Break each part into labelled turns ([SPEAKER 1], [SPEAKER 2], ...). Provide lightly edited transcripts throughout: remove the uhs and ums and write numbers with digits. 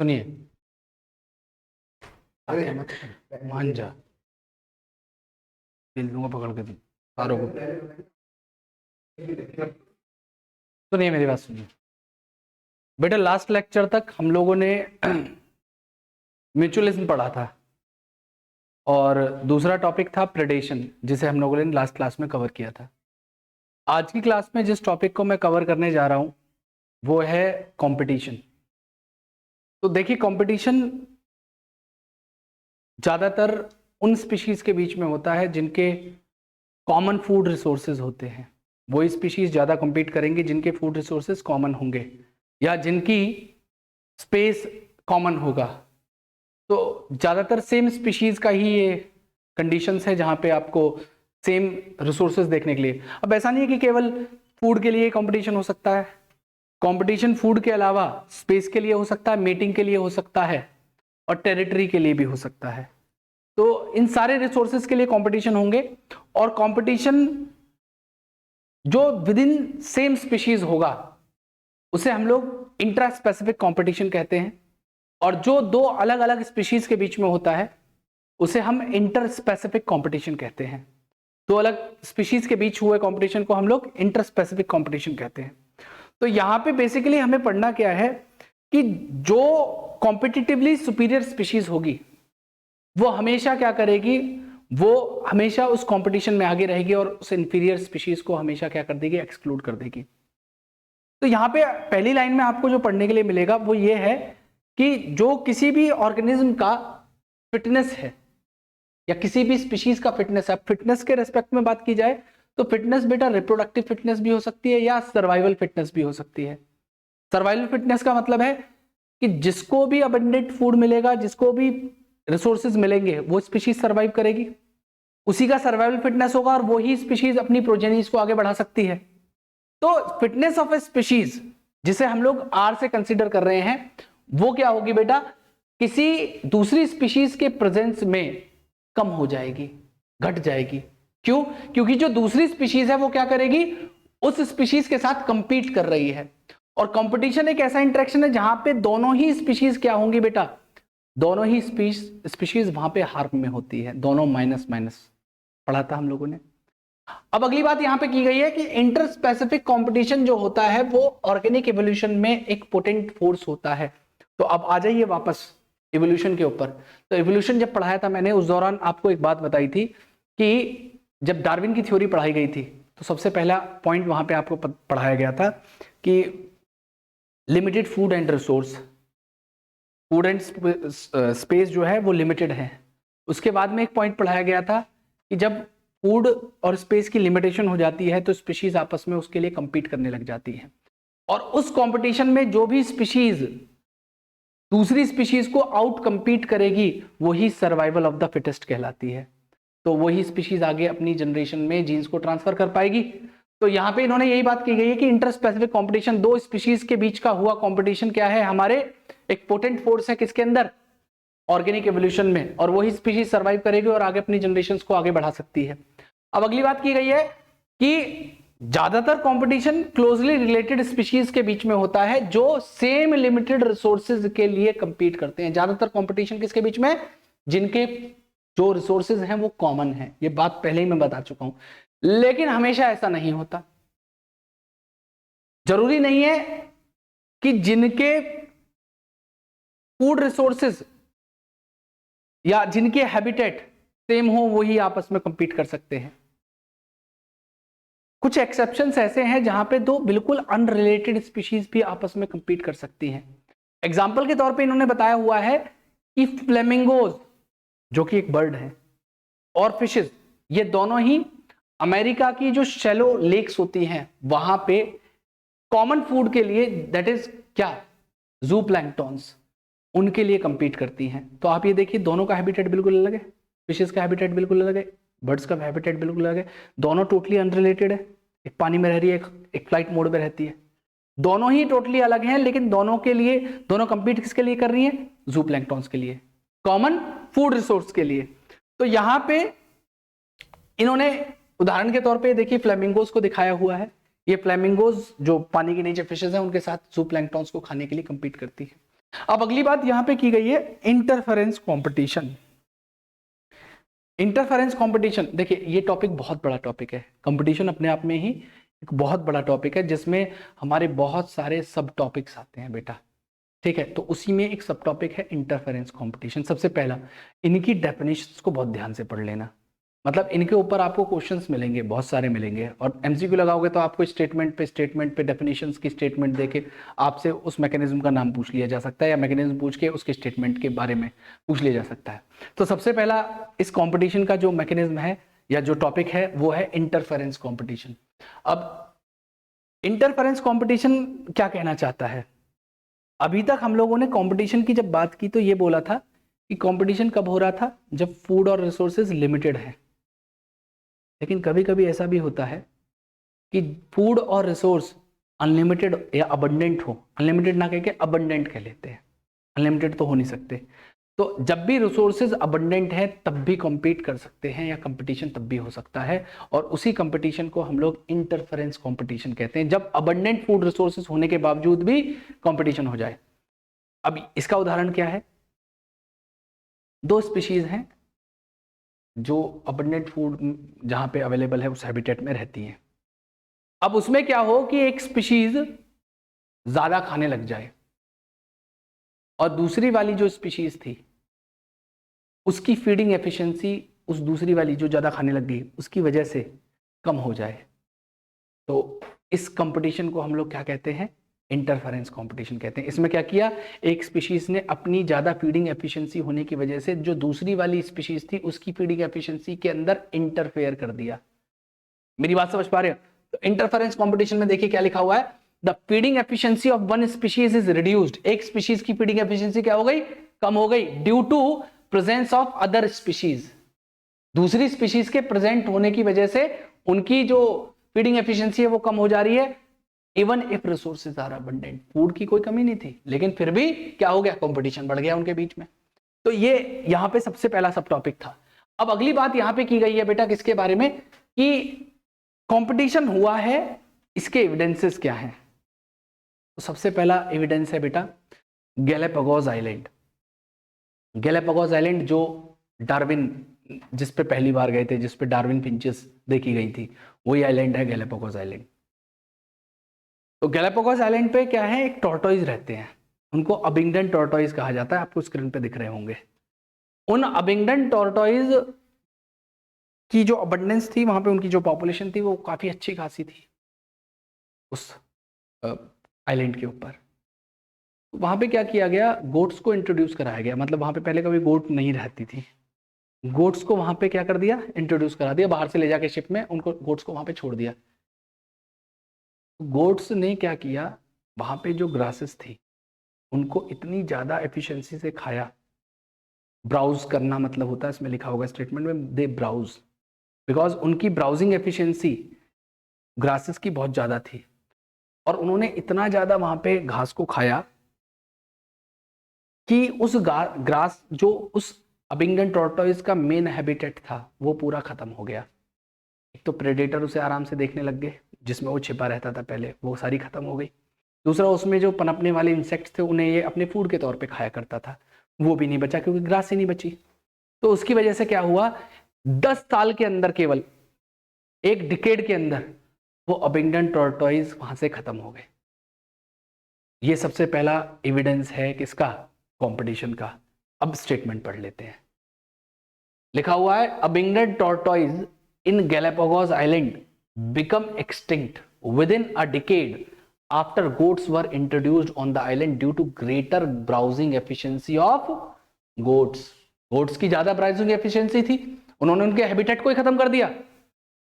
[SPEAKER 1] सुनिए, मत मान जा, दिल दूंगा पकड़ के तुम सारों को। सुनिए मेरी बात सुनिए बेटा, लास्ट लेक्चर तक हम लोगों ने म्यूचुअलिज्म पढ़ा था और दूसरा टॉपिक था प्रेडेशन, जिसे हम लोगों ने लास्ट क्लास में कवर किया था। आज की क्लास में जिस टॉपिक को मैं कवर करने जा रहा हूं वो है कंपटीशन। तो देखिए, कंपटीशन ज़्यादातर उन स्पीशीज़ के बीच में होता है जिनके कॉमन फूड रिसोर्सेज होते हैं। वही स्पीशीज़ ज़्यादा compete करेंगे जिनके फूड रिसोर्सेज कॉमन होंगे या जिनकी स्पेस कॉमन होगा। तो ज़्यादातर सेम स्पीशीज़ का ही ये कंडीशंस है जहाँ पे आपको सेम रिसोर्सेज देखने के लिए। अब ऐसा नहीं है कि केवल फूड के लिए कंपटीशन हो सकता है, कंपटीशन फूड के अलावा स्पेस के लिए हो सकता है, मीटिंग के लिए हो सकता है और टेरिटरी के लिए भी हो सकता है। तो इन सारे रिसोर्सेज के लिए कंपटीशन होंगे और कंपटीशन जो विद इन सेम स्पीशीज होगा उसे हम लोग इंट्रा स्पेसिफिक कंपटीशन कहते हैं, और जो दो अलग अलग स्पीशीज के बीच में होता है उसे हम इंटर स्पेसिफिक कंपटीशन कहते हैं। दो अलग स्पीशीज के बीच हुए कंपटीशन को हम लोग इंटर स्पेसिफिक कंपटीशन कहते हैं। तो यहाँ पे बेसिकली हमें पढ़ना क्या है कि जो कॉम्पिटिटिवली सुपीरियर स्पीशीज होगी वो हमेशा क्या करेगी, वो हमेशा उस कंपटीशन में आगे रहेगी और उस इंफीरियर स्पीशीज को हमेशा क्या कर देगी, एक्सक्लूड कर देगी। तो यहाँ पे पहली लाइन में आपको जो पढ़ने के लिए मिलेगा वो ये है कि जो किसी भी ऑर्गेनिज्म का फिटनेस है या किसी भी स्पीशीज का फिटनेस है, फिटनेस के रेस्पेक्ट में बात की जाए तो फिटनेस बेटा रिप्रोडक्टिव फिटनेस भी हो सकती है या सर्वाइवल फिटनेस भी हो सकती है। सर्वाइवल फिटनेस का मतलब है कि जिसको भी अबंडेंट फूड मिलेगा, जिसको भी रिसोर्सेज मिलेंगे, वो स्पीशीज सर्वाइव करेगी, उसी का सर्वाइवल फिटनेस होगा और वही स्पीशीज अपनी प्रोजेनीज को आगे बढ़ा सकती है। तो फिटनेस ऑफ ए स्पीशीज जिसे हम लोग आर से कंसीडर कर रहे हैं वो क्या होगी बेटा, किसी दूसरी स्पीशीज के प्रेजेंस में कम हो जाएगी, घट जाएगी। क्यों? क्योंकि जो दूसरी स्पीशीज है वो क्या करेगी, उस स्पीशीज के साथ कंपीट कर रही है। और कंपटीशन एक ऐसा इंटरेक्शन है जहां पे दोनों ही स्पीशीज क्या होंगी बेटा, दोनों ही स्पीशीज वहां पे हार्म में होती है, दोनों माइनस माइनस पढ़ा था हम लोगों ने। अब अगली बात यहां पे की गई है कि इंटर स्पेसिफिक कंपटीशन जो होता है वो ऑर्गेनिक इवोल्यूशन में एक पोटेंट फोर्स होता है। तो अब आ जाइए वापस इवोल्यूशन के ऊपर। तो इवोल्यूशन जब पढ़ाया था मैंने, उस दौरान आपको एक बात बताई थी कि जब डार्विन की थ्योरी पढ़ाई गई थी तो सबसे पहला पॉइंट वहां पे आपको पढ़ाया गया था कि limited food and resource, food and space जो है वो लिमिटेड है। उसके बाद में एक पॉइंट पढ़ाया गया था कि जब फूड और स्पेस की लिमिटेशन हो जाती है तो स्पीशीज आपस में उसके लिए compete करने लग जाती है, और उस कंपटीशन में जो भी स्पीशीज दूसरी स्पीशीज को आउट compete करेगी वही सर्वाइवल ऑफ द फिटेस्ट कहलाती है। तो वही स्पीशीज आगे अपनी जनरेशन में जीन्स को ट्रांसफर कर पाएगी। तो यहाँ पे इन्होंने यही बात की गई है कि इंटर स्पेसिफिक कंपटीशन, दो स्पीशीज के बीच का हुआ कंपटीशन क्या है, हमारे एक पोटेंट फोर्स है किसके अंदर, ऑर्गेनिक एवोल्यूशन में, और वही स्पीशीज सर्वाइव करेगी और आगे अपनी जनरेशंस को आगे बढ़ा सकती है। अब अगली बात की गई है कि ज्यादातर कंपटीशन क्लोजली रिलेटेड स्पीशीज के बीच में होता है जो सेम लिमिटेड रिसोर्सेज के लिए कंपीट करते हैं। ज्यादातर कंपटीशन किसके बीच में, जिनके जो रिसोर्सेज हैं वो कॉमन है। ये बात पहले ही मैं बता चुका हूं, लेकिन हमेशा ऐसा नहीं होता। जरूरी नहीं है कि जिनके फूड रिसोर्सेज या जिनके हैबिटेट सेम हो वही आपस में कंपीट कर सकते हैं। कुछ एक्सेप्शंस ऐसे हैं जहां पे दो बिल्कुल अनरिलेटेड स्पीशीज भी आपस में कंपीट कर सकती हैं। एग्जाम्पल के तौर पे इन्होंने बताया हुआ है कि फ्लेमिंगोज जो कि एक बर्ड है और फिशेस, ये दोनों ही अमेरिका की जो शैलो लेक्स होती हैं वहां पे कॉमन फूड के लिए, दैट इज क्या, जू प्लैंक्टॉन्स, उनके लिए कंपीट करती हैं। तो आप ये देखिए दोनों का हैबिटेट बिल्कुल अलग है, फिशेस का हैबिटेट बिल्कुल अलग है, बर्ड्स का हैबिटेट बिल्कुल अलग है, दोनों टोटली अनरिलेटेड है। एक पानी में रह रही है, एक फ्लाइट मोड में रहती है, दोनों ही टोटली अलग हैं, लेकिन दोनों के लिए, दोनों कंपीट किसके लिए कर रही हैं, जू प्लैंक्टॉन्स के लिए, कॉमन फूड रिसोर्स के लिए। तो यहां पे इन्होंने उदाहरण के तौर पे देखिए फ्लेमिंगोज को दिखाया हुआ है। ये फ्लेमिंगोज जो पानी के नीचे फिशेस हैं उनके साथ जू प्लैंक्टॉन्स को खाने के लिए कंपीट करती है। अब अगली बात यहां पे की गई है इंटरफेरेंस कंपटीशन। इंटरफेरेंस कंपटीशन, देखिए ये टॉपिक बहुत बड़ा टॉपिक है। कंपटीशन अपने आप में ही एक बहुत बड़ा टॉपिक है जिसमें हमारे बहुत सारे सब टॉपिक्स आते हैं बेटा, ठीक है। तो उसी में एक सब टॉपिक है इंटरफेरेंस कंपटीशन। सबसे पहला इनकी डेफिनेशंस को बहुत ध्यान से पढ़ लेना, मतलब इनके ऊपर आपको क्वेश्चंस मिलेंगे, बहुत सारे मिलेंगे, और एमसीक्यू लगाओगे तो आपको स्टेटमेंट पे डेफिनेशंस की स्टेटमेंट देके आपसे उस मैकेनिज्म का नाम पूछ लिया जा सकता है, या मैकेनिज्म पूछ के उसके स्टेटमेंट के बारे में पूछ लिया जा सकता है। तो सबसे पहला इस कॉम्पिटिशन का जो मैकेनिज्म है या जो टॉपिक है वो है इंटरफेरेंस कॉम्पिटिशन। अब इंटरफेरेंस कॉम्पिटिशन क्या कहना चाहता है? अभी तक हम लोगों ने कंपटीशन की जब बात की तो ये बोला था कि कंपटीशन कब हो रहा था, जब फूड और रिसोर्सेज लिमिटेड है। लेकिन कभी कभी ऐसा भी होता है कि फूड और रिसोर्स अनलिमिटेड या अबंडेंट हो। अनलिमिटेड ना कह के अबंडेंट कह लेते हैं, अनलिमिटेड तो हो नहीं सकते। तो जब भी रिसोर्सेज अबंडेंट है तब भी कॉम्पीट कर सकते हैं, या कंपटीशन तब भी हो सकता है, और उसी कंपटीशन को हम लोग इंटरफेरेंस कंपटीशन कहते हैं, जब अबंडेंट फूड रिसोर्सेज होने के बावजूद भी कंपटीशन हो जाए। अब इसका उदाहरण क्या है? दो स्पीशीज हैं जो अबंडेंट फूड जहां पे अवेलेबल है उस हैबिटेट में रहती हैं। अब उसमें क्या हो कि एक स्पीशीज ज्यादा खाने लग जाए और दूसरी वाली जो स्पीशीज थी उसकी फीडिंग एफिशिएंसी उस दूसरी वाली जो ज्यादा खाने लग गई उसकी वजह से कम हो जाए, तो इस कंपटीशन को हम लोग क्या कहते हैं? इंटरफेरेंस कंपटीशन कहते हैं। इसमें क्या किया, एक स्पीशीज ने अपनी ज्यादा फीडिंग एफिशिएंसी होने की वजह से जो दूसरी वाली स्पीशीज थी उसकी फीडिंग एफिशिएंसी के अंदर इंटरफेयर कर दिया। मेरी बात समझ पा रहे हो? तो इंटरफेरेंस कंपटीशन में देखिए क्या लिखा हुआ है, the feeding efficiency of one species is reduced. एक स्पीशीज की फीडिंग एफिशिएंसी क्या हो गई? कम हो गई, due to presence of other species. दूसरी स्पीशीज के प्रेजेंट होने की वजह से उनकी जो फीडिंग एफिशिएंसी है वो कम हो जा रही है। Even if resources are abundant, food की कोई कमी नहीं थी लेकिन फिर भी क्या हो गया, कंपटीशन बढ़ गया उनके बीच में। तो ये यहां पे सबसे पहला सब टॉपिक था। अब अगली बात यहां पे की गई है बेटा किसके बारे में, कि कंपटीशन हुआ है, इसके एविडेंसेस क्या हैं? तो सबसे पहला एविडेंस है बेटा गैलापागोस आइलैंड। गैलापागोस आइलैंड जो डार्विन जिस पे पहली बार गए थे, जिस पे डार्विन फिंचेस देखी गई थी, वही आइलैंड है गैलापागोस आइलैंड। तो गैलापागोस आइलैंड पे क्या है, एक टॉर्टोइज रहते हैं, उनको अबिंगडन टॉर्टोइज कहा जाता है, आपको स्क्रीन पे दिख रहे होंगे। उन अबिंगडन टॉर्टोइज की जो अबंडेंस थी वहां पे, उनकी जो पॉपुलेशन थी वो काफी अच्छी खासी थी उस आइलैंड के ऊपर। वहां पे क्या किया गया, गोट्स को इंट्रोड्यूस कराया गया। मतलब वहां पे पहले कभी गोट नहीं रहती थी, गोट्स को वहां पे क्या कर दिया, इंट्रोड्यूस करा दिया, बाहर से ले जाके शिप में उनको गोट्स को वहां पे छोड़ दिया। गोट्स ने क्या किया, वहां पे जो ग्रासेस थी उनको इतनी ज्यादा एफिशिएंसी से खाया। ब्राउज करना मतलब होता है, इसमें लिखा होगा स्टेटमेंट में, दे ब्राउज, बिकॉज उनकी ब्राउजिंग एफिशिएंसी ग्रासेस की बहुत ज्यादा थी, और उन्होंने इतना ज्यादा वहां पे घास को खाया कि उस ग्रास जो उस अबिंगडन टॉर्टोइज का मेन हैबिटेट था वो पूरा खत्म हो गया। एक तो प्रेडेटर उसे आराम से देखने लग गए, जिसमें वो छिपा रहता था पहले, वो सारी खत्म हो गई। दूसरा, उसमें जो पनपने वाले इंसेक्ट्स थे उन्हें ये अपने फूड के तौर पे खाया करता था, वो भी नहीं बचा क्योंकि ग्रास ही नहीं बची। तो उसकी वजह से क्या हुआ, 10 साल के अंदर, केवल एक डिकेड के अंदर वो अबिंगडन टॉर्टोइज वहां से खत्म हो गए। ये सबसे पहला एविडेंस है किसका, कंपटीशन का। अब स्टेटमेंट पढ़ लेते हैं। लिखा हुआ है, Abingdon tortoise in Galapagos island become extinct within a decade after goats were introduced on the island due to greater browsing efficiency of goats. Goats की ज्यादा ब्राउजिंग एफिशिएंसी थी, उन्होंने उनके हैबिटेट को ही खत्म कर दिया,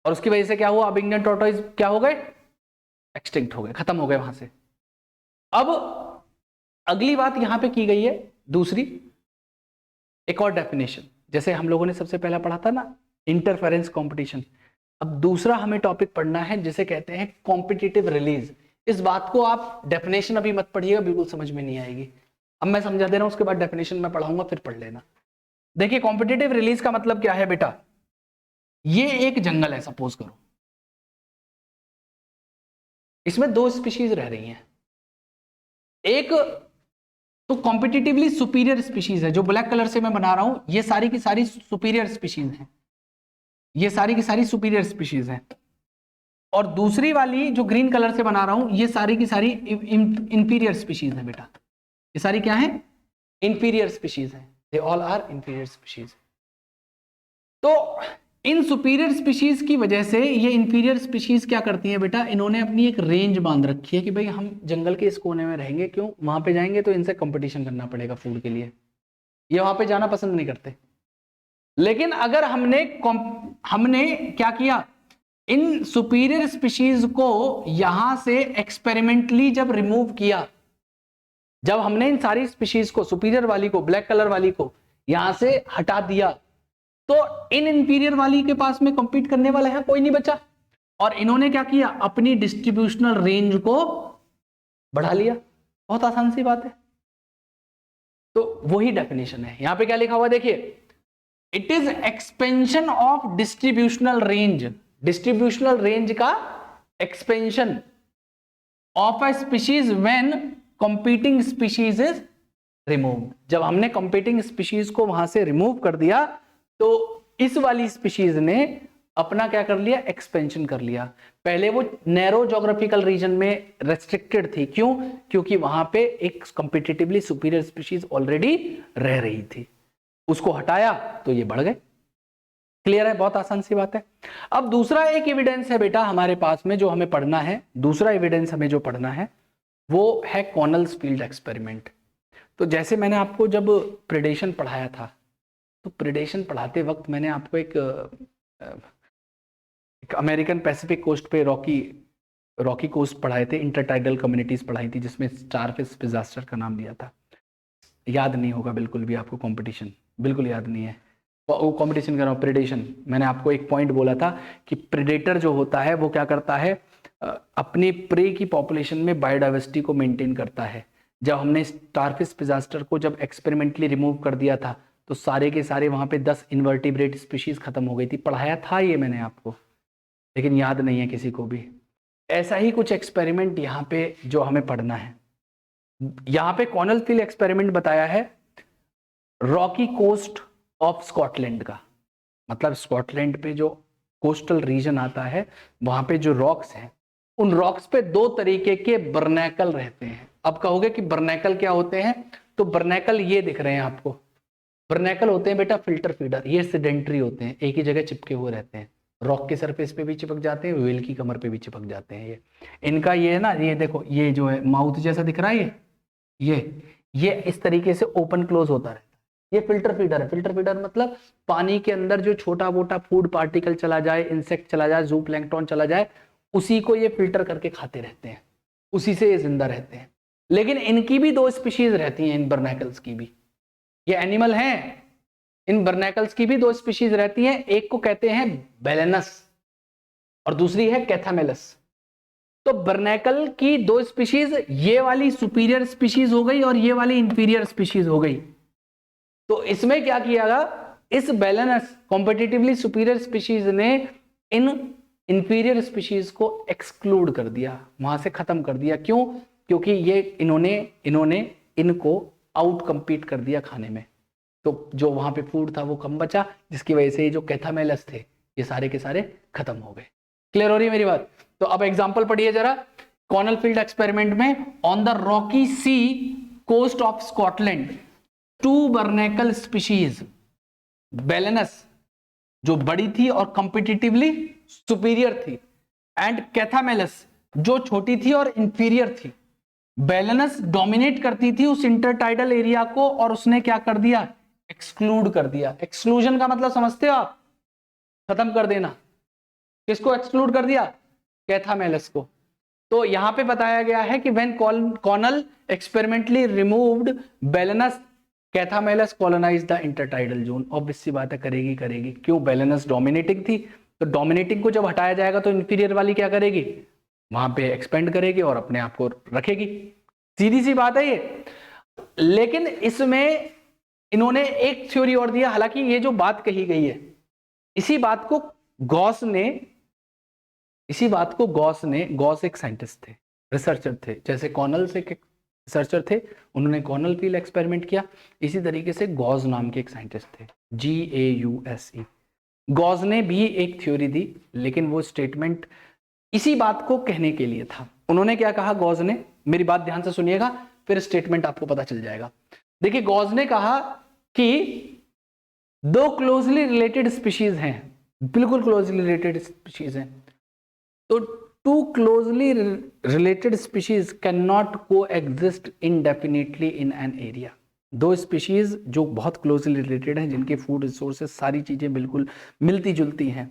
[SPEAKER 1] और उसकी वजह से क्या हुआ, अबिंगडन टॉर्टोइज क्या हो गए, एक्सटिंक्ट हो गए, खत्म हो गए वहां से। अब अगली बात यहां पे की गई है दूसरी, एक और डेफिनेशन, जैसे हम लोगों ने सबसे पहला पढ़ा था ना इंटरफेरेंस कंपटीशन। अब दूसरा हमें टॉपिक पढ़ना है जिसे कहते हैं कॉम्पिटिटिव रिलीज। इस बात को आप डेफिनेशन अभी मत पढ़िएगा, बिल्कुल समझ में नहीं आएगी। अब मैं समझा दे रहा हूं, उसके बाद डेफिनेशन मैं पढ़ाऊंगा, फिर पढ़ लेना। देखिए कॉम्पिटिटिव रिलीज का मतलब क्या है बेटा, ये एक जंगल है सपोज करो, इसमें दो स्पीशीज रह रही हैं, एक तो कॉम्पिटिटिवली सुपीरियर स्पीशीज है, जो ब्लैक कलर से मैं बना रहा हूं ये सारी की सारी सुपीरियर स्पीशीज हैं, ये सारी की सारी सुपीरियर स्पीशीज हैं। और दूसरी वाली जो ग्रीन कलर से बना रहा हूं ये सारी की सारी इंफीरियर स्पीशीज है बेटा, ये सारी क्या है, इंफीरियर स्पीशीज है, they all are inferior species. तो इन सुपीरियर स्पीशीज की वजह से ये इंफीरियर स्पीशीज क्या करती हैं बेटा, इन्होंने अपनी एक रेंज बांध रखी है कि भाई हम जंगल के इस कोने में रहेंगे, क्यों, वहां पे जाएंगे तो इनसे कंपटीशन करना पड़ेगा फूड के लिए, ये वहां पे जाना पसंद नहीं करते। लेकिन अगर हमने क्या किया, इन सुपीरियर स्पीशीज को यहां से एक्सपेरिमेंटली जब रिमूव किया, जब हमने इन सारी स्पीशीज को, सुपीरियर वाली को, ब्लैक कलर वाली को यहां से हटा दिया, तो इन इंफीरियर वाली के पास में कंपीट करने वाला है कोई नहीं बचा, और इन्होंने क्या किया, अपनी डिस्ट्रीब्यूशनल रेंज को बढ़ा लिया। बहुत आसान सी बात है। तो वही डेफिनेशन है, यहां पे क्या लिखा हुआ देखिए, it is expansion of distributional range, distributional range का expansion of a species when competing species is removed. जब हमने कंपीटिंग स्पीशीज को वहां से रिमूव कर दिया तो इस वाली स्पीशीज ने अपना क्या कर लिया, एक्सपेंशन कर लिया। पहले वो नैरो ज्योग्राफिकल रीजन में रेस्ट्रिक्टेड थी, क्यों, क्योंकि वहां पे एक कंपिटिटिवली सुपीरियर स्पीशीज ऑलरेडी रह रही थी, उसको हटाया तो ये बढ़ गए। क्लियर है, बहुत आसान सी बात है। अब दूसरा एक एविडेंस है बेटा हमारे पास में जो हमें पढ़ना है, दूसरा एविडेंस हमें जो पढ़ना है वो है कॉनल्स फील्ड एक्सपेरिमेंट। तो जैसे मैंने आपको जब प्रेडेशन पढ़ाया था, तो प्रेडेशन पढ़ाते वक्त मैंने आपको एक अमेरिकन पैसिफिक कोस्ट पे रॉकी कोस्ट पढ़ाए थे, इंटरटाइडल कम्युनिटीज पढ़ाई थी, जिसमें स्टारफिश डिजास्टर का नाम दिया था। याद नहीं होगा बिल्कुल भी आपको, कंपटीशन बिल्कुल याद नहीं है, वो कंपटीशन कर रहा हूँ, प्रेडेशन। मैंने आपको एक पॉइंट बोला था कि प्रेडेटर जो होता है वो क्या करता है, अपनी प्रे की पॉपुलेशन में बायोडाइवर्सिटी को मेंटेन करता है। जब हमने स्टारफिश डिजास्टर को जब एक्सपेरिमेंटली रिमूव कर दिया था तो सारे के सारे वहां पे 10 इन्वर्टिब्रेट स्पीशीज खत्म हो गई थी। पढ़ाया था ये मैंने आपको, लेकिन याद नहीं है किसी को भी। ऐसा ही कुछ एक्सपेरिमेंट यहाँ पे जो हमें पढ़ना है, यहाँ पे कॉनल फील्ड एक्सपेरिमेंट बताया है रॉकी कोस्ट ऑफ स्कॉटलैंड का। मतलब स्कॉटलैंड पे जो कोस्टल रीजन आता है वहां पे जो रॉक्स हैं, उन रॉक्स पे दो तरीके के बर्नैकल रहते हैं। अब कहोगे कि बर्नैकल क्या होते हैं, तो बर्नैकल ये दिख रहे हैं आपको, बर्नैकल होते हैं बेटा फिल्टर फीडर, ये सेडेंटरी होते हैं, एक ही जगह चिपके हुए रहते हैं, रॉक के सरफेस पे भी चिपक जाते हैं, व्हेल की कमर पे भी चिपक जाते हैं। ये इनका ये है ना, ये देखो ये जो है माउथ जैसा दिख रहा है, ये इस तरीके से ओपन क्लोज होता रहता है, ये फिल्टर फीडर है। फिल्टर फीडर मतलब पानी के अंदर जो छोटा मोटा फूड पार्टिकल चला जाए, इंसेक्ट चला जाए, जू प्लैंकटन चला जाए, उसी को ये फिल्टर करके खाते रहते हैं, उसी से ये जिंदा रहते हैं। लेकिन इनकी भी दो स्पीशीज रहती हैं, इन बर्नैकल्स की भी, ये एनिमल हैं, इन बर्नैकल्स की भी दो स्पीशीज रहती हैं, एक को कहते हैं बेलेनस और दूसरी है कैथामेलस। तो बर्नैकल की दो स्पीशीज, ये वाली सुपीरियर स्पीशीज हो गई और ये वाली इंफीरियर स्पीशीज हो गई। तो इसमें क्या किया गया, इस बेलेनस कॉम्पिटिटिवली सुपीरियर स्पीशीज ने इन इंफीरियर स्पीशीज को एक्सक्लूड कर दिया, वहां से खत्म कर दिया। क्यों, क्योंकि ये इन्होंने इनको आउट कंपीट कर दिया खाने में, तो जो वहां पे फूड था वो कम बचा, जिसकी वजह से जो कैथामेलस थे ये सारे के सारे खत्म हो गए। क्लियर हो रही है मेरी बात? तो अब एग्जांपल पढ़िए जरा, कॉनल फील्ड एक्सपेरिमेंट में on the rocky sea coast of Scotland two barnacle species, Balanus जो बड़ी थी और कंपिटिटिवली सुपीरियर थी, एंड कैथामेलस जो छोटी थी और इंफीरियर थी। बेलेनस डोमिनेट करती थी उस इंटरटाइडल एरिया को और उसने क्या कर दिया, एक्सक्लूड कर दिया। एक्सक्लूजन का मतलब समझते हो आप, खत्म कर देना। किसको एक्सक्लूड कर दिया, कैथामेलस को। तो यहां पे बताया गया है कि when Connell experimentally removed Balanus, Chthamalus colonize the intertidal zone. Obvious सी बात है, करेगी। क्यों, बेलेनस डोमिनेटिंग थी, तो डोमिनेटिंग को जब हटाया जाएगा तो इंफीरियर वाली क्या करेगी, वहां पे एक्सपेंड करेगी और अपने आप को रखेगी। सीधी सी बात है ये। लेकिन इसमें इन्होंने एक थ्योरी और दिया, हालांकि ये जो बात कही गई है, इसी बात को गॉस एक साइंटिस्ट थे, रिसर्चर थे, जैसे कॉनल्स एक रिसर्चर थे, उन्होंने कॉर्नल फील्ड एक्सपेरिमेंट किया। इसी तरीके से गॉस नाम के एक साइंटिस्ट थे, GAUSE। गॉस ने भी एक थ्योरी दी, लेकिन वो स्टेटमेंट इसी बात को कहने के लिए था। उन्होंने क्या कहा गॉस ने, मेरी बात ध्यान से सुनिएगा, फिर स्टेटमेंट आपको पता चल जाएगा। देखिए, गॉस ने कहा कि दो क्लोजली रिलेटेड स्पीशीज हैं, बिल्कुल क्लोजली रिलेटेड स्पीशीज हैं, तो two closely related species can not coexist indefinitely in an area. दो स्पीशीज जो बहुत क्लोजली रिलेटेड हैं, जिनके फूड रिसोर्सेज सारी चीजें बिल्कुल मिलती जुलती हैं,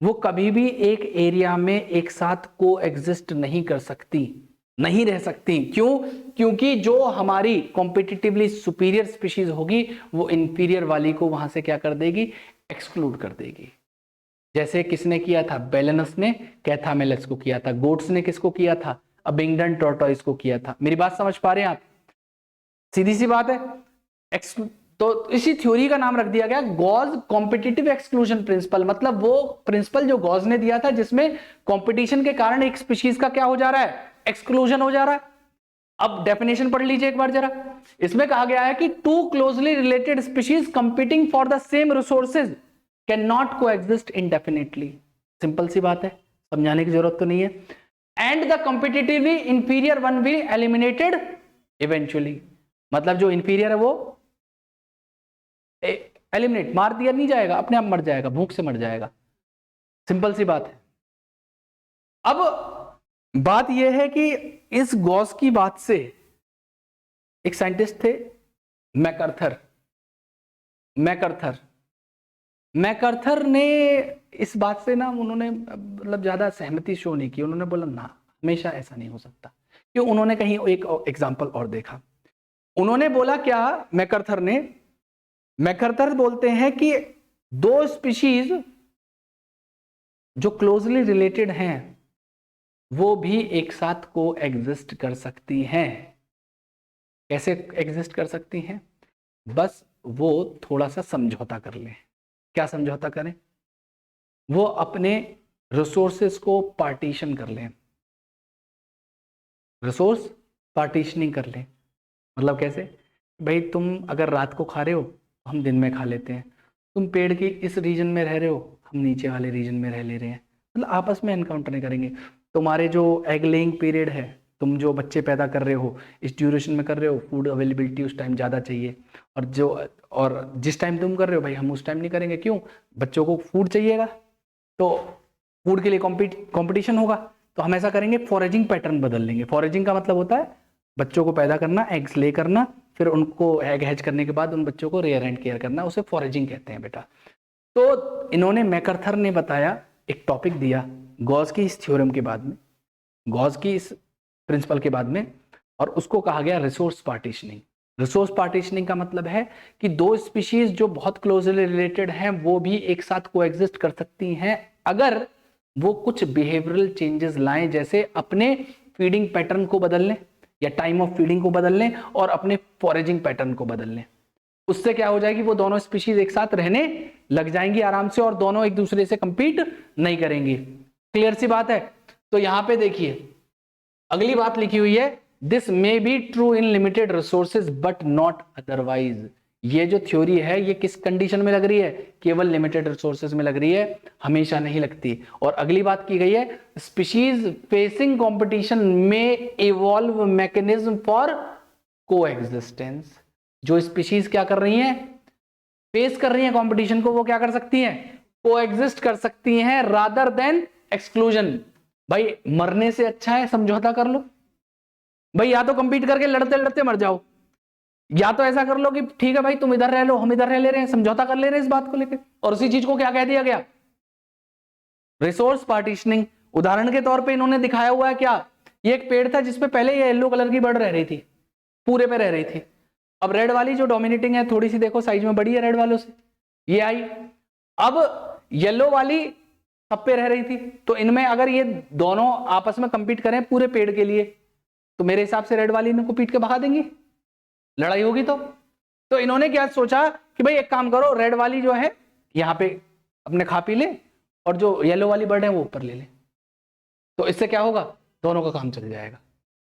[SPEAKER 1] वो कभी भी एक एरिया में एक साथ को एग्जिस्ट नहीं कर सकती, नहीं रह सकती। क्यों? क्योंकि जो हमारी कॉम्पिटिटिवली सुपीरियर स्पीशीज होगी वो इंफीरियर वाली को वहां से क्या कर देगी, एक्सक्लूड कर देगी। जैसे किसने किया था, बेलेनस ने कैथामेलस को किया था, गोट्स ने किसको किया था, अबिंगडन टॉर्टोइस को किया था। मेरी बात समझ पा रहे हैं आप? सीधी सी बात है। तो इसी थ्योरी का नाम रख दिया गया गॉस कॉम्पिटिटिव एक्सक्लूजन प्रिंसिपल। मतलब वो प्रिंसिपल जो गॉस ने दिया था, जिसमें कंपटीशन के कारण एक स्पीशीज का क्या हो जा रहा है, एक्सक्लूजन हो जा रहा है। अब डेफिनेशन पढ़ लीजिए एक बार जरा। इसमें कहा गया है कि two closely related species competing for the same resources can not coexist indefinitely. Simple सी बात है, समझाने की जरूरत तो नहीं है। And the competitively inferior one will eliminated eventually. मतलब जो इंफीरियर है वो एलिमिनेट, मार दिया नहीं जाएगा, अपने आप मर जाएगा, भूख से मर जाएगा। सिंपल सी बात है। अब बात यह है कि इस गॉस की बात से एक साइंटिस्ट थे मैकर्थर ने इस बात से ना, उन्होंने मतलब ज्यादा सहमति शो नहीं की। उन्होंने बोला ना, हमेशा ऐसा नहीं हो सकता। क्यों? उन्होंने कहीं एक एग्जाम्पल और देखा। उन्होंने बोला क्या, मैकर्थर बोलते हैं कि दो स्पीशीज जो क्लोजली रिलेटेड हैं वो भी एक साथ को एग्जिस्ट कर सकती हैं। कैसे एग्जिस्ट कर सकती हैं? बस वो थोड़ा सा समझौता कर लें। क्या समझौता करें? वो अपने रिसोर्सेस को पार्टीशन कर लें, रिसोर्स पार्टीशनिंग कर लें। मतलब कैसे? भाई तुम अगर रात को खा रहे हो तो हम दिन में खा लेते हैं, तुम पेड़ के इस रीजन में रह रहे हो, हम नीचे वाले रीजन में रह ले रहे हैं। मतलब आपस में एनकाउंटर नहीं करेंगे। तुम्हारे जो एग लेइंग पीरियड है, तुम जो बच्चे पैदा कर रहे हो इस ड्यूरेशन में कर रहे हो, फूड अवेलेबिलिटी उस टाइम ज़्यादा चाहिए, और जिस टाइम तुम कर रहे हो भाई हम उस टाइम नहीं करेंगे। क्यों? बच्चों को फूड चाहिएगा, तो फूड के लिए कॉम्पिटिशन होगा, तो हम ऐसा करेंगे, फॉरेजिंग पैटर्न बदल लेंगे। फॉरेजिंग का मतलब होता है बच्चों को पैदा करना, एग्स ले करना, फिर उनको एग हैच करने के बाद उन बच्चों को रेयर एंड केयर करना, उसे फॉरेजिंग कहते हैं बेटा। तो इन्होंने मैकर्थर ने बताया, एक टॉपिक दिया गॉस की इस थ्योरम के बाद में, गॉस की इस प्रिंसिपल के बाद में, और उसको कहा गया रिसोर्स पार्टीशनिंग। रिसोर्स पार्टीशनिंग का मतलब है कि दो स्पीशीज जो बहुत क्लोजली रिलेटेड हैं वो भी एक साथ कोएग्जिस्ट कर सकती हैं अगर वो कुछ बिहेवियरल चेंजेस लाएं, जैसे अपने फीडिंग पैटर्न को बदल लें या टाइम ऑफ फीडिंग को बदल लें और अपने फॉरेजिंग पैटर्न को बदल लें। उससे क्या हो जाएगी, वो दोनों स्पीशीज एक साथ रहने लग जाएंगी आराम से, और दोनों एक दूसरे से कंपीट नहीं करेंगी। क्लियर सी बात है? तो यहां पे देखिए अगली बात लिखी हुई है, this may be true in limited resources but not otherwise. ये जो थ्योरी है ये किस कंडीशन में लग रही है? केवल लिमिटेड रिसोर्सेज में लग रही है, हमेशा नहीं लगती। और अगली बात की गई है, स्पीशीज फेसिंग कंपटीशन में इवॉल्व मैकेनिज्म फॉर कोएग्जिस्टेंस। जो स्पीशीज क्या कर रही हैं, फेस कर रही हैं कंपटीशन को, वो क्या कर सकती हैं, कोएग्जिस्ट कर सकती हैं रादर देन एक्सक्लूजन। भाई मरने से अच्छा है समझौता कर लो। भाई या तो कंपीट करके लड़ते लड़ते मर जाओ, या तो ऐसा कर लो कि ठीक है भाई तुम इधर रह लो हम इधर रह ले रहे हैं, समझौता कर ले रहे हैं इस बात को लेकर। और उसी चीज को क्या कह दिया गया, रिसोर्स पार्टीशनिंग। उदाहरण के तौर पे इन्होंने दिखाया हुआ है क्या, ये एक पेड़ था जिसपे पहले ये येलो कलर की बर्ड रह रही थी, पूरे पे रह रही थी। अब रेड वाली जो डोमिनेटिंग है, थोड़ी सी देखो साइज में बड़ी है रेड वालों से, ये आई। अब येलो वाली सब पे रह रही थी, तो इनमें अगर ये दोनों आपस में कंपीट करें पूरे पेड़ के लिए, तो मेरे हिसाब से रेड वाली इनको पीट के भगा देंगी, लड़ाई होगी। तो इन्होंने क्या सोचा कि भाई एक काम करो, रेड वाली जो है यहाँ पे अपने खा पी ले, और जो येलो वाली बर्ड है वो ऊपर ले ले, तो इससे क्या होगा, दोनों का काम चल जाएगा।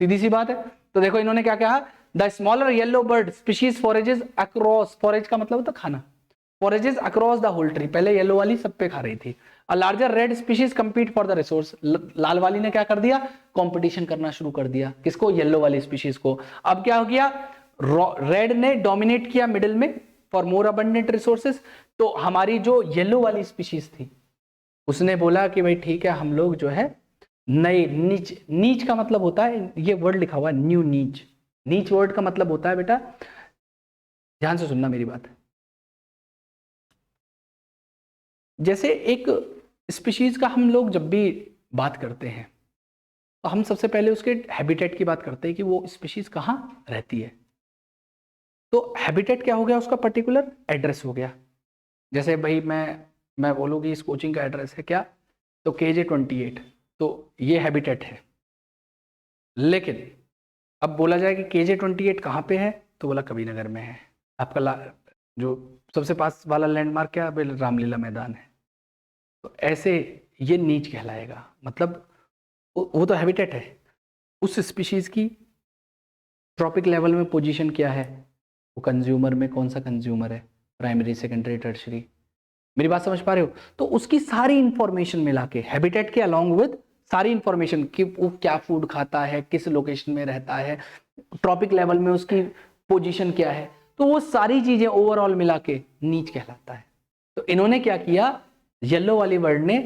[SPEAKER 1] सीधी सी बात है। तो देखो इन्होंने क्या कहा, the smaller yellow bird species forages across, forage का मतलब होता खाना, forages across the whole tree, पहले येलो वाली सब पे खा रही थी। A larger red species compete for the resource, लाल वाली ने क्या कर दिया, कंपटीशन करना शुरू कर दिया, किसको, येलो वाली स्पीशीज को। अब क्या हो गया, रेड ने डोमिनेट किया मिडिल में फॉर मोर अबंडेंट रिसोर्सेज, तो हमारी जो येलो वाली स्पीशीज थी उसने बोला कि भाई ठीक है हम लोग जो है नए नीच, नीच का मतलब होता है, ये वर्ड लिखा हुआ है न्यू नीच, नीच वर्ड का मतलब होता है बेटा, ध्यान से सुनना मेरी बात, जैसे एक स्पीशीज का हम लोग जब भी बात करते हैं तो हम सबसे पहले उसके हैबिटेट की बात करते हैं कि वो स्पीशीज कहाँ रहती है। तो हैबिटेट क्या हो गया, उसका पर्टिकुलर एड्रेस हो गया। जैसे भाई मैं बोलूँगी इस कोचिंग का एड्रेस है क्या, तो KJ28, तो ये हैबिटेट है। लेकिन अब बोला जाए कि KJ28 कहाँ पे है, तो बोला कबीर नगर में है। आपका जो सबसे पास वाला लैंडमार्क क्या है, रामलीला मैदान है। तो ऐसे ये नीच कहलाएगा, मतलब वो तो हैबिटेट है, उस स्पीशीज की ट्रॉपिक लेवल में पोजीशन क्या है, वो कंज्यूमर में कौन सा कंज्यूमर है, प्राइमरी सेकेंडरी टर्शरी, मेरी बात समझ पा रहे हो। तो उसकी सारी इंफॉर्मेशन मिला के हैबिटेट के अलॉन्ग विद सारी इंफॉर्मेशन कि वो क्या फूड खाता है, किस लोकेशन में रहता है, ट्रॉपिक लेवल में उसकी पोजीशन क्या है, तो वो सारी चीजें ओवरऑल मिला के नीच कहलाता है। तो इन्होंने क्या किया, येलो वाली वर्ड ने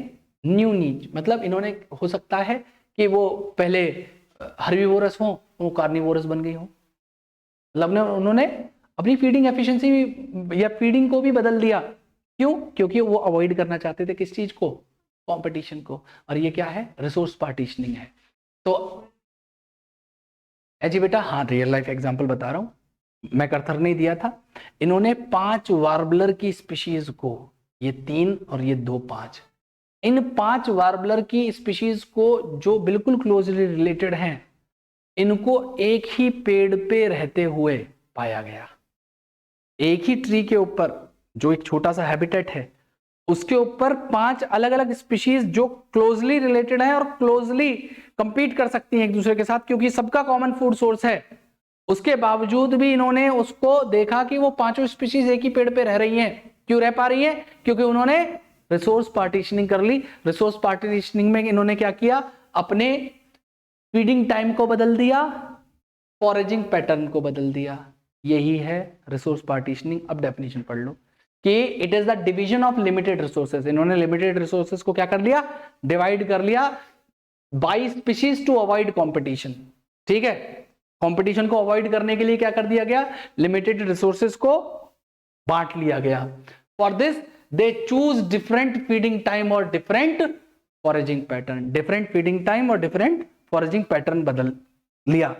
[SPEAKER 1] न्यू नीच, मतलब इन्होंने हो सकता है कि वो पहले हर्बीवोरस हो, वो कार्निवोरस बन गई हो, मतलब उन्होंने अपनी फीडिंग एफिशिएंसी या फीडिंग को भी बदल दिया। क्यों, क्योंकि वो अवॉइड करना चाहते थे किस चीज को, कंपटीशन को। और ये क्या है, रिसोर्स पार्टीशनिंग है। तो जी बेटा, हाँ रियल लाइफ एग्जांपल बता रहा हूं, मैकआर्थर ने दिया था। इन्होंने 5 वार्बलर की स्पीशीज को, ये 3 और ये 2, 5, इन 5 वार्बलर की स्पीशीज को जो बिल्कुल क्लोजली रिलेटेड हैं, इनको एक ही पेड़ पे रहते हुए पाया गया। एक ही ट्री के ऊपर जो एक छोटा सा हैबिटेट है, उसके ऊपर 5 अलग अलग स्पीशीज जो क्लोजली रिलेटेड है और क्लोजली कंपीट कर सकती हैं एक दूसरे के साथ, क्योंकि सबका कॉमन फूड सोर्स है। उसके बावजूद भी इन्होंने उसको देखा कि वो 5 स्पीशीज एक ही पेड़ पे रह रही हैं। क्यों रह पा रही हैं, क्योंकि उन्होंने रिसोर्स पार्टीशनिंग कर ली। रिसोर्स पार्टीशनिंग में इन्होंने क्या किया, अपने फीडिंग टाइम को बदल दिया, फॉरेजिंग पैटर्न को बदल दिया। यही है रिसोर्स पार्टीशनिंग। अब डेफिनेशन पढ़ लो कि it is the division of limited resources. इन्होंने लिमिटेड रिसोर्सेज को क्या कर लिया, डिवाइड कर लिया by species to avoid competition. ठीक है, कंपटीशन को अवॉइड करने के लिए क्या कर दिया गया, लिमिटेड रिसोर्सेज को बांट लिया गया। For this they choose different feeding time और different foraging pattern, different feeding time और डिफरेंट फॉरेजिंग पैटर्न बदल लिया।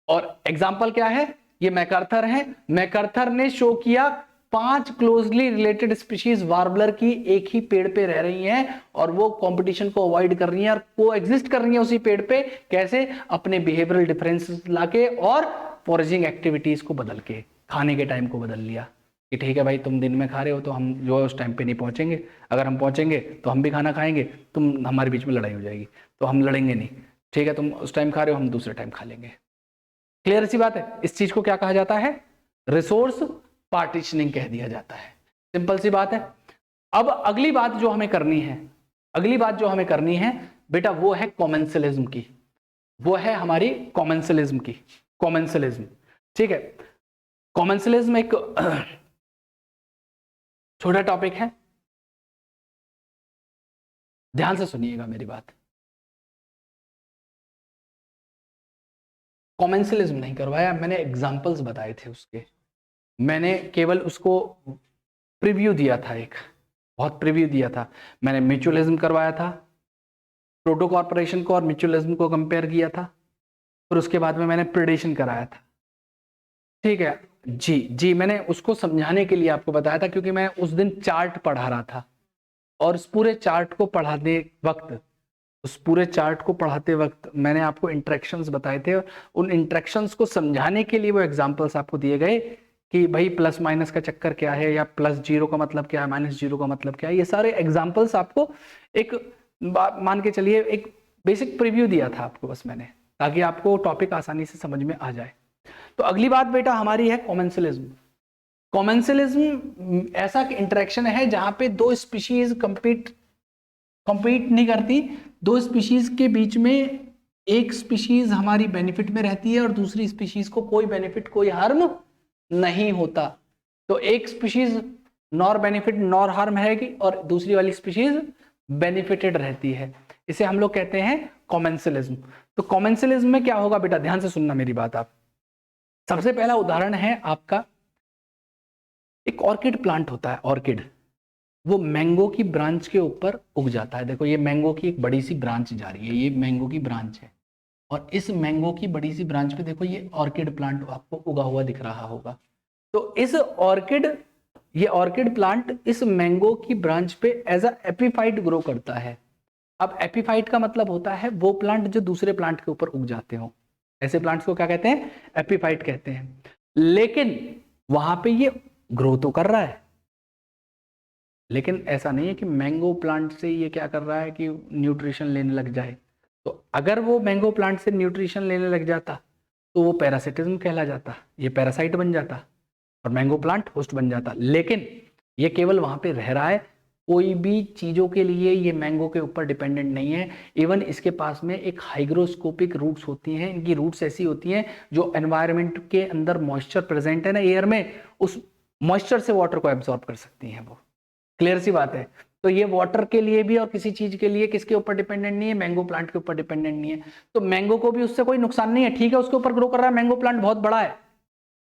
[SPEAKER 1] और एग्जाम्पल क्या है, ये मैकआर्थर है। मैकआर्थर ने शो किया 5 क्लोजली रिलेटेड स्पीशीज वार्बलर की एक ही पेड़ पे रह रही हैं और वो कंपटीशन को अवॉइड कर रही हैं और को एग्जिस्ट कर रही हैं उसी पेड़ पे। कैसे, अपने बिहेवियरल डिफरेंसेस लाके और फॉरेजिंग एक्टिविटीज को बदल के, खाने के टाइम को बदल लिया कि ठीक है भाई तुम दिन में खा रहे हो तो हम जो है उस टाइम पे नहीं पहुंचेंगे, अगर हम पहुंचेंगे तो हम भी खाना खाएंगे, तुम हमारे बीच में लड़ाई हो जाएगी तो हम लड़ेंगे नहीं। ठीक है, तुम उस टाइम खा रहे हो, हम दूसरे टाइम खा लेंगे। क्लियर सी बात है। इस चीज को क्या कहा जाता है, रिसोर्स पार्टीशनिंग कह दिया जाता है। सिंपल सी बात है। अब अगली बात जो हमें करनी है, अगली बात जो हमें करनी है बेटा, वो है कॉमेंसलिज्म की, वो है हमारी कॉमेंसलिज्म की, कॉमेंसलिज्म। ठीक है, कॉमेंसलिज्म एक छोटा टॉपिक है, ध्यान से सुनिएगा मेरी बात। कॉमेंसलिज्म नहीं करवाया मैंने, एग्जाम्पल्स बताए थे उसके, मैंने केवल उसको प्रीव्यू दिया था, एक बहुत प्रीव्यू दिया था। मैंने म्यूचुअलिज्म करवाया था, प्रोटो कॉर्पोरेशन को और म्यूचुअलिज्म को कंपेयर किया था, फिर उसके बाद में मैंने प्रेडेशन कराया था। ठीक है जी, मैंने उसको समझाने के लिए आपको बताया था, क्योंकि मैं उस दिन चार्ट पढ़ा रहा था और उस पूरे चार्ट को पढ़ाते वक्त, उस पूरे चार्ट को पढ़ाते वक्त मैंने आपको इंटरेक्शंस बताए थे। उन इंटरेक्शंस को समझाने के लिए वो एग्जांपल्स आपको दिए गए कि भाई प्लस माइनस का चक्कर क्या है, या प्लस जीरो का मतलब क्या है, माइनस जीरो का मतलब क्या है। ये सारे एग्जांपल्स आपको एक मान के चलिए एक बेसिक प्रीव्यू दिया था आपको बस मैंने, ताकि आपको टॉपिक आसानी से समझ में आ जाए। तो अगली बात बेटा हमारी है कॉमेंसलिज्म। कॉमेंसलिज्म ऐसा इंटरेक्शन है जहां पे दो स्पीशीज कंपीट नहीं करती, दो स्पीशीज के बीच में एक स्पीशीज हमारी बेनिफिट में रहती है और दूसरी स्पीशीज को कोई बेनिफिट कोई हार्म नहीं होता। तो एक species nor benefit nor harm रहेगी और दूसरी वाली स्पीशीज बेनिफिटेड रहती है। इसे हम लोग कहते हैं कॉमेंसलिज्म। तो कॉमेंसलिज्म में क्या होगा बेटा, ध्यान से सुनना मेरी बात आप। सबसे पहला उदाहरण है आपका, एक ऑर्किड प्लांट होता है। ऑर्किड वो मैंगो की ब्रांच के ऊपर उग जाता है। देखो ये मैंगो की एक बड़ी सी ब्रांच जा रही है, ये मैंगो की ब्रांच है और इस मैंगो की बड़ी सी ब्रांच पे देखो ये ऑर्किड प्लांट आपको उगा हुआ दिख रहा होगा। तो इस ऑर्किड प्लांट इस मैंगो की ब्रांच पे एज अ एपीफाइट ग्रो करता है। अब एपीफाइट का मतलब होता है वो प्लांट जो दूसरे प्लांट के ऊपर उग जाते हो। ऐसे प्लांट्स को क्या कहते हैं, एपीफाइट कहते हैं। लेकिन वहां पे ये ग्रो तो कर रहा है, लेकिन ऐसा नहीं है कि मैंगो प्लांट से ये क्या कर रहा है कि न्यूट्रिशन लेने लग जाए। तो अगर वो मैंगो प्लांट से न्यूट्रिशन लेने लग जाता तो वो पैरासिटिज्म कहला जाता, ये पैरासाइट बन जाता और मैंगो प्लांट होस्ट बन जाता। लेकिन ये केवल वहां पे रह रहा है, कोई भी चीजों के लिए ये मैंगो के ऊपर डिपेंडेंट नहीं है। इवन इसके पास में एक हाइग्रोस्कोपिक रूट्स होती हैं। इनकी रूट्स ऐसी होती हैं जो एनवायरनमेंट के अंदर मॉइस्चर प्रेजेंट है ना एयर में, उस मॉइस्चर से वाटर को एब्सॉर्ब कर सकती हैं वो। क्लियर सी बात है। तो ये वाटर के लिए भी और किसी चीज के लिए किसके ऊपर डिपेंडेंट नहीं है, मैंगो प्लांट के ऊपर डिपेंडेंट नहीं है। तो मैंगो को भी उससे कोई नुकसान नहीं है। ठीक है उसके ऊपर ग्रो कर रहा है, मैंगो प्लांट बहुत बड़ा है,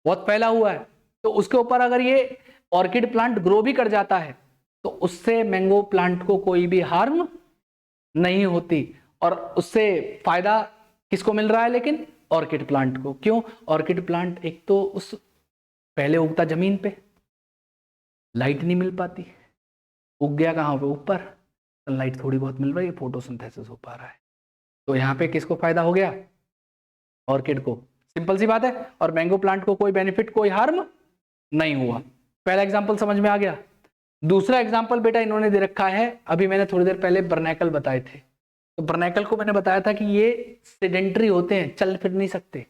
[SPEAKER 1] बहुत फैला हुआ है, तो उसके ऊपर अगर ये ऑर्किड प्लांट ग्रो भी कर जाता है तो उससे मैंगो प्लांट को कोई भी हार्म नहीं होती और उससे फायदा किसको मिल रहा है, लेकिन ऑर्किड प्लांट को। क्यों, ऑर्किड प्लांट एक तो उस पहले उगता जमीन पे, लाइट नहीं मिल पाती, उग गया कहाँ पे ऊपर, सनलाइट थोड़ी बहुत मिल रही है, फोटोसिंथेसिस हो पा रहा है। तो यहाँ पे किसको फायदा हो गया, ऑर्किड को। सिंपल सी बात है। और मैंगो प्लांट को कोई बेनिफिट कोई हार्म नहीं हुआ। पहला एग्जांपल समझ में आ गया। दूसरा एग्जांपल बेटा इन्होंने दे रखा है, अभी मैंने थोड़ी देर पहले बर्नैकल बताए थे। तो बर्नैकल को मैंने बताया था कि ये सेडेंटरी होते हैं, चल फिर नहीं सकते,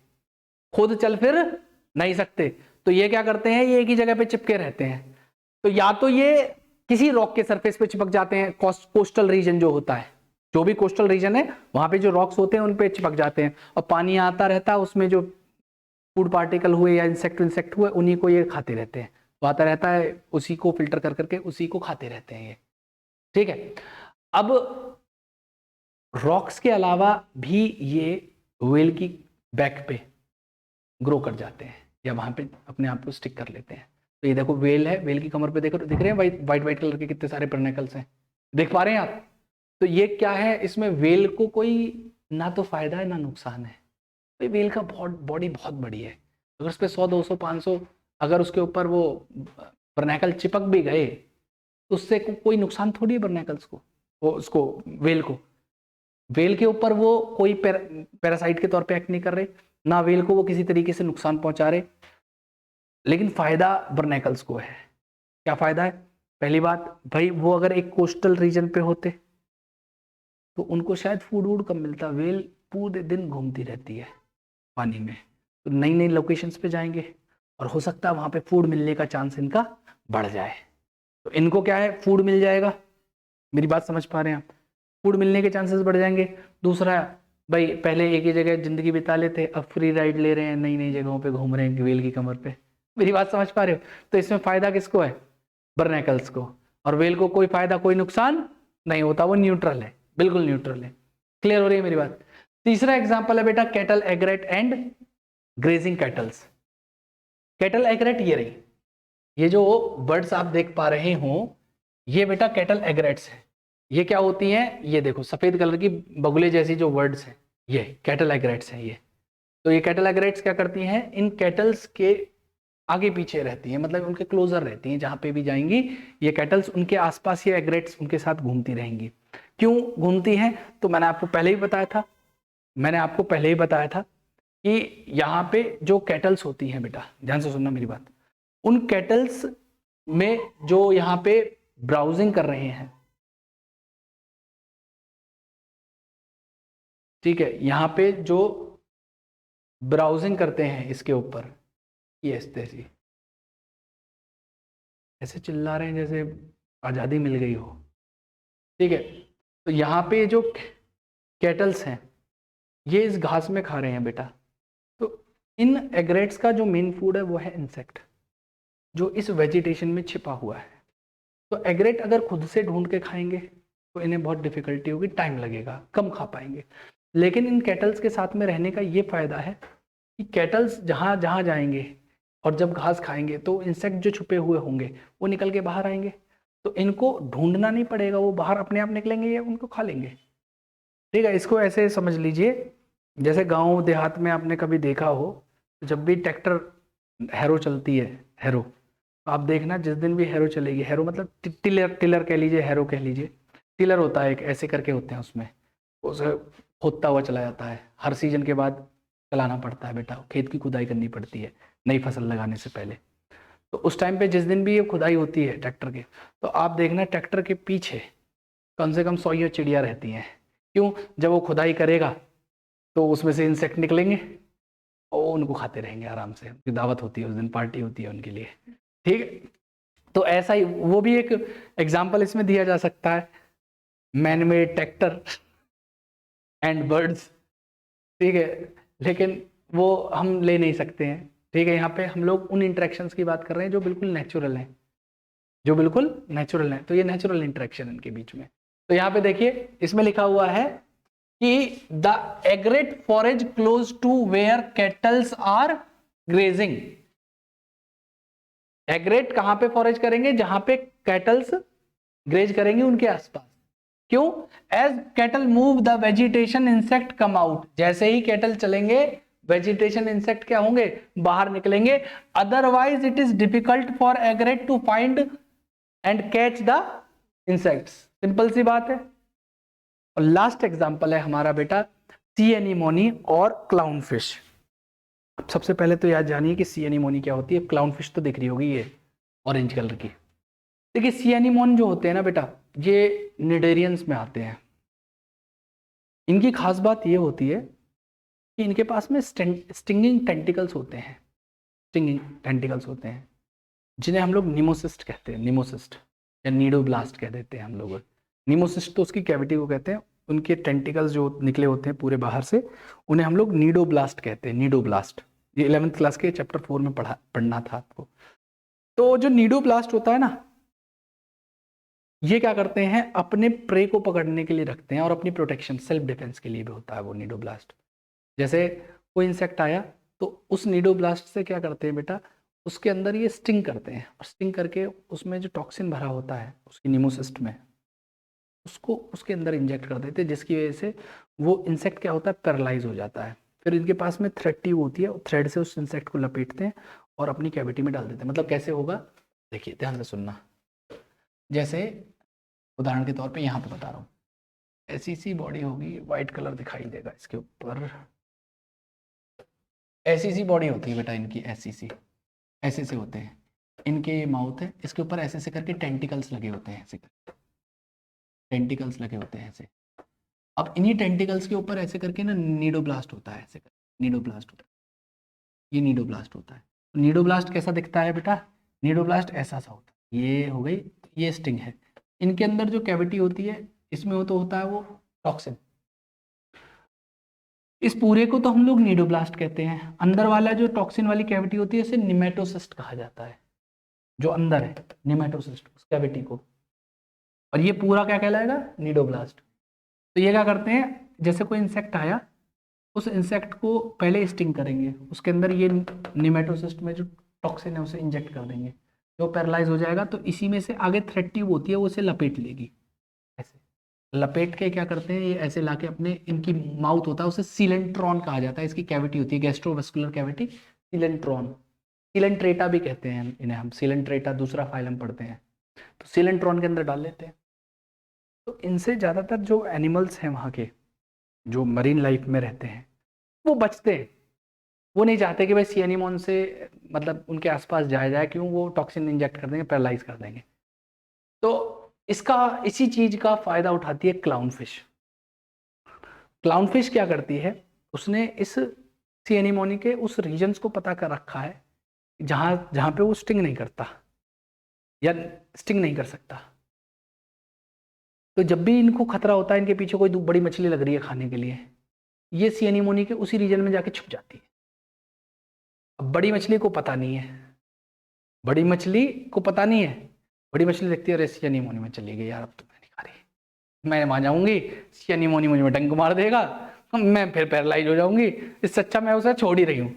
[SPEAKER 1] खुद चल फिर नहीं सकते। तो ये क्या करते हैं, ये एक ही जगह पे चिपके रहते हैं। तो या तो ये किसी रॉक के सरफेस पे चिपक जाते हैं, कोस्टल रीजन जो होता है, जो भी कोस्टल रीजन है वहां पे जो रॉक्स होते हैं उन पे चिपक जाते हैं और पानी आता रहता है, उसमें जो फूड पार्टिकल हुए या इंसेक्ट हुए उन्हीं को ये खाते रहते हैं। तो आता रहता है, उसी को फिल्टर कर करके उसी को खाते रहते हैं ये। ठीक है। अब रॉक्स के अलावा भी ये व्हेल की बैक पे ग्रो कर जाते हैं या वहां पे अपने आप को स्टिक कर लेते हैं। तो ये देखो वेल है, वेल की कमर पे देखो, दिख रहे हैं वाइट कलर के कितने सारे बर्नैकल्स हैं, देख पा रहे हैं आप। तो ये क्या है, इसमें वेल को कोई ना तो फायदा है ना नुकसान है। तो वेल का बॉडी बहुत बड़ी है, अगर उस पर 100 200 500 अगर उसके ऊपर वो बर्नैकल चिपक भी गए तो उससे कोई नुकसान थोड़ी है बर्नैकल्स को, वो उसको वेल को। वेल के ऊपर वो कोई पैरासाइट के तौर पे एक्ट नहीं कर रहे, ना वेल को वो किसी तरीके से नुकसान पहुंचा रहे, लेकिन फायदा बर्नैकल्स को है। क्या फायदा है, पहली बात भाई वो अगर एक कोस्टल रीजन पे होते तो उनको शायद फूड वूड कम मिलता। वेल पूरे दिन घूमती रहती है पानी में, तो नई नई लोकेशंस पे जाएंगे और हो सकता है वहां पे फूड मिलने का चांस इनका बढ़ जाए। तो इनको क्या है, फूड मिल जाएगा, मेरी बात समझ पा रहे हैं आप, फूड मिलने के चांसेस बढ़ जाएंगे। दूसरा भाई पहले एक ही जगह जिंदगी बिता लेते, अब फ्री राइड ले रहे हैं, नई नई जगहों पे घूम रहे हैं वेल की कमर पे। मेरी बात समझ पा रहे हो। तो इसमें फायदा किसको है, बर्नैकल्स को। और वेल को कोई फायदा कोई नुकसान नहीं होता, वो न्यूट्रल है, बिल्कुल न्यूट्रल है। क्लियर हो रही है मेरी बात। तीसरा एग्जाम्पल है बेटा cattle एग्रेट and grazing kettles. Cattle एग्रेट ये रही, ये जो बर्ड्स आप देख पा रहे हो ये बेटा कैटल एग्रेट्स है। ये क्या होती हैं, ये देखो सफेद कलर की बगुले जैसी जो वर्ड्स हैं, ये कैटल एग्रेट्स हैं ये। तो ये कैटल एग्रेट्स क्या करती हैं, इन कैटल्स के आगे पीछे रहती हैं, मतलब उनके क्लोजर रहती हैं, जहां पे भी जाएंगी ये कैटल्स उनके आसपास ये एग्रेट्स उनके साथ घूमती रहेंगी। क्यों घूमती हैं, तो मैंने आपको पहले ही बताया था कि यहाँ पे जो कैटल्स होती हैं बेटा, ध्यान से सुनना मेरी बात, उन कैटल्स में जो यहाँ पे ब्राउजिंग कर रहे हैं, ठीक है, यहाँ पे जो ब्राउजिंग करते हैं इसके ऊपर, ये ऐसे ऐसे चिल्ला रहे हैं जैसे आज़ादी मिल गई हो, ठीक है। तो यहाँ पे जो कैटल्स हैं ये इस घास में खा रहे हैं बेटा। तो इन एग्रेट्स का जो मेन फूड है वो है इंसेक्ट, जो इस वेजिटेशन में छिपा हुआ है। तो एग्रेट अगर खुद से ढूंढ के खाएंगे तो इन्हें बहुत डिफिकल्टी होगी, टाइम लगेगा, कम खा पाएंगे। लेकिन इन कैटल्स के साथ में रहने का ये फायदा है कि कैटल्स जहाँ जहाँ जाएंगे और जब घास खाएंगे तो इंसेक्ट जो छुपे हुए होंगे वो निकल के बाहर आएंगे, तो इनको ढूंढना नहीं पड़ेगा, वो बाहर अपने आप निकलेंगे या उनको खा लेंगे, ठीक है। इसको ऐसे समझ लीजिए, जैसे गांव देहात में आपने कभी देखा हो, जब भी ट्रैक्टर हैरो चलती है, हैरो, तो आप देखना जिस दिन भी हैरो चलेगी, हैरो मतलब टिलर, टिलर कह लीजिए, हैरो कह लीजिए, टिलर होता है एक, ऐसे करके होते हैं उसमें, उसे खोदता हुआ चला जाता है, हर सीजन के बाद चलाना पड़ता है बेटा, खेत की खुदाई करनी पड़ती है नई फसल लगाने से पहले। तो उस टाइम पे जिस दिन भी ये खुदाई होती है ट्रैक्टर के, तो आप देखना ट्रैक्टर के पीछे कम से कम 100 चिड़िया रहती हैं। क्यों? जब वो खुदाई करेगा तो उसमें से इंसेक्ट निकलेंगे और उनको खाते रहेंगे आराम से, उनकी दावत होती है उस दिन, पार्टी होती है उनके लिए, ठीक है। तो ऐसा ही वो भी एक एग्जाम्पल इसमें दिया जा सकता है, man made tractor and birds, ठीक है। लेकिन वो हम ले नहीं सकते हैं, ठीक है। यहाँ पे हम लोग उन इंटरेक्शंस की बात कर रहे हैं जो बिल्कुल नेचुरल हैं, जो बिल्कुल नेचुरल हैं। तो ये नेचुरल इंटरेक्शन इनके बीच में। तो यहाँ पे देखिए इसमें लिखा हुआ है कि the egret forage close to where cattles are grazing. Egret कहां पे फॉरेज करेंगे? जहां पे कैटल्स ग्रेज करेंगे उनके आसपास। क्यों? As cattle move the vegetation insect come out. जैसे ही कैटल चलेंगे वेजिटेशन इंसेक्ट क्या होंगे? बाहर निकलेंगे। Otherwise it is difficult for egret to find and catch the insects. Simple सी बात है। और लास्ट एग्जांपल है हमारा बेटा सी एनीमोनी और क्लाउन फिश। सबसे पहले तो याद जानिए कि सी एनीमोनी क्या होती है। क्लाउन फिश तो दिख रही होगी ये ऑरेंज कलर की। देखिए सी एनीमोन जो होते हैं ना बेटा, ये निडेरियंस में आते हैं। इनकी खास बात ये होती है कि इनके पास में स्टिंगिंग टेंटिकल्स होते हैं, स्टिंगिंग टेंटिकल्स होते हैं, जिन्हें हम लोग निमोसिस्ट कहते हैं, निमोसिस्ट या नीडोब्लास्ट कह देते हैं हम लोग। निमोसिस्ट तो उसकी कैविटी को कहते हैं, उनके टेंटिकल्स जो निकले होते हैं पूरे बाहर से, उन्हें हम लोग नीडोब्लास्ट कहते हैं, नीडोब्लास्ट। ये 11th क्लास के चैप्टर 4 में पढ़ना था आपको। तो जो नीडोब्लास्ट होता है ना, ये क्या करते हैं? अपने प्रे को पकड़ने के लिए रखते हैं और अपनी प्रोटेक्शन, सेल्फ डिफेंस के लिए भी होता है वो नीडोब्लास्ट। जैसे कोई इंसेक्ट आया तो उस नीडोब्लास्ट से क्या करते हैं बेटा, उसके अंदर ये स्टिंग करते हैं, और स्टिंग करके उसमें जो टॉक्सिन भरा होता है उसकी निमोसिस्ट में, उसको उसके अंदर इंजेक्ट कर देते हैं, जिसकी वजह से वो इंसेक्ट क्या होता है? पैरालाइज हो जाता है। फिर इनके पास में थ्रेड ट्यूब होती है, थ्रेड से उस इंसेक्ट को लपेटते हैं और अपनी कैविटी में डाल देते हैं। मतलब कैसे होगा? देखिए ध्यान से सुनना। जैसे उदाहरण के तौर पे यहाँ पे बता रहा हूँ, ऐसी सी बॉडी होगी, वाइट कलर दिखाई देगा इसके ऊपर, ऐसी सी बॉडी होती है बेटा इनकी, ऐसी सी, ऐसे से होते हैं इनके, माउथ है, इसके ऊपर ऐसे से करके टेंटिकल्स लगे होते हैं, ऐसे टेंटिकल्स लगे होते हैं ऐसे। अब इन्हीं टेंटिकल्स के ऊपर ऐसे करके ना नीडोब्लास्ट होता है, ऐसे करके नीडोब्लास्ट होता है, ये नीडोब्लास्ट होता है। नीडोब्लास्ट कैसा दिखता है बेटा? नीडोब्लास्ट ऐसा सा होता है। ये हो गई, ये स्टिंग है। इनके अंदर जो कैविटी होती है इसमें वो तो होता है वो टॉक्सिन। इस पूरे को तो हम लोग नीडोब्लास्ट कहते हैं। अंदर वाला जो टॉक्सिन वाली कैविटी होती है इसे निमेटोसिस्ट कहा जाता है, जो अंदर है निमेटोसिस्ट, उस कैविटी को। और ये पूरा क्या कहलाएगा? नीडोब्लास्ट। तो ये क्या करते हैं, जैसे कोई इंसेक्ट आया, उस इंसेक्ट को पहले स्टिंग करेंगे, उसके अंदर ये निमेटोसिस्ट में जो टॉक्सिन है उसे इंजेक्ट कर देंगे, जो पैरालाइज हो जाएगा। तो इसी में से आगे थ्रेड ट्यूब होती है, वो उसे लपेट लेगी, ऐसे लपेट के क्या करते हैं, ये ऐसे लाके अपने, इनकी माउथ होता है उसे सीलेंट्रॉन कहा जाता है, इसकी कैविटी होती है गैस्ट्रोवेस्कुलर कैविटी, सीलेंट्रॉन, सीलेंट्रेटा भी कहते हैं इन्हें हम, सीलेंट्रेटा दूसरा फाइलम पढ़ते हैं। तो सीलेंट्रॉन के अंदर डाल लेते हैं। तो इनसे ज़्यादातर जो एनिमल्स हैं वहाँ के, जो मरीन लाइफ में रहते हैं, वो बचते हैं। वो नहीं चाहते कि भाई सी एनीमोन से मतलब उनके आसपास जाया जाए, क्यों? वो टॉक्सिन इंजेक्ट कर देंगे, पैरालाइज कर देंगे। तो इसका, इसी चीज का फायदा उठाती है क्लाउन फिश। क्लाउन फिश क्या करती है, उसने इस सी एनीमोनी के उस रीजन्स को पता कर रखा है जहां पे वो स्टिंग नहीं करता या स्टिंग नहीं कर सकता। तो जब भी इनको खतरा होता है, इनके पीछे कोई बड़ी मछली लग रही है खाने के लिए, ये सी एनीमोनी के उसी रीजन में जाके छुप जाती है। अब बड़ी मछली को पता नहीं है, बड़ी मछली को पता नहीं है, बड़ी मछली देखती है, अरे सी एनीमोनी में चली गई यार, अब तो मैं नहीं खा रही, मैं वहां जाऊंगी, सी एनीमोनी मुझे डंक मार देगा, मैं फिर पैरालाइज हो जाऊंगी, इससे अच्छा मैं उसे छोड़ ही रही हूँ।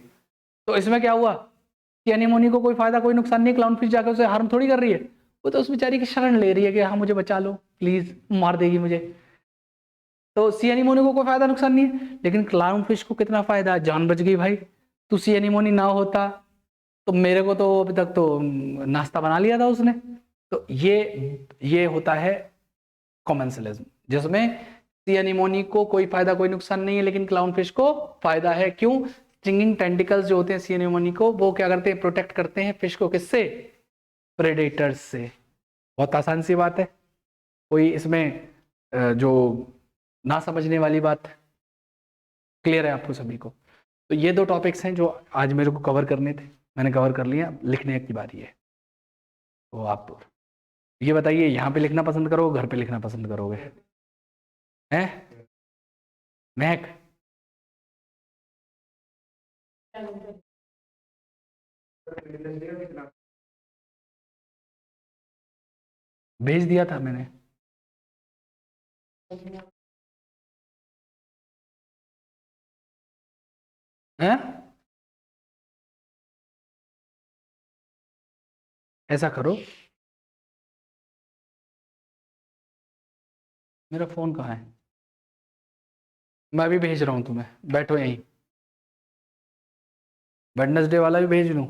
[SPEAKER 1] तो इसमें क्या हुआ, सी एनीमोनी को कोई फायदा कोई नुकसान नहीं, क्लाउन फिश जाकर उसे हार्म थोड़ी कर रही है, वो तो उस बेचारी की शरण ले रही है कि हाँ मुझे बचा लो प्लीज, मार देगी मुझे। तो सी एनीमोनी को कोई फायदा नुकसान नहीं है, लेकिन क्लाउन फिश को कितना फायदा, जान बच गई भाई। तो सी एनीमोनी ना होता तो मेरे को तो अभी तक तो नाश्ता बना लिया था उसने। तो ये होता है कॉमेंसलिज्म, जिसमें सी एनीमोनी को कोई फायदा कोई नुकसान नहीं है, लेकिन क्लाउन फिश को फायदा है। क्यों, स्टिंगिंग टेंटिकल्स जो होते हैं सी एनीमोनी को, वो क्या करते हैं, प्रोटेक्ट करते हैं फिश को, किससे, प्रेडेटर्स से। बहुत आसान सी बात है, कोई इसमें जो ना समझने वाली बात, क्लियर है आपको सभी को। तो ये दो टॉपिक्स हैं जो आज मेरे को कवर करने थे, मैंने कवर कर लिया, लिखने की बारी है। तो आप ये बताइए, यहाँ पे लिखना पसंद करोगे, घर पे लिखना पसंद करोगे, हैं महक? भेज दिया था मैंने। हैं, ऐसा करो, मेरा फोन कहाँ है, मैं अभी भेज रहा हूँ तुम्हें, बैठो यहीं। वेडनेसडे वाला भी भेज लूँ?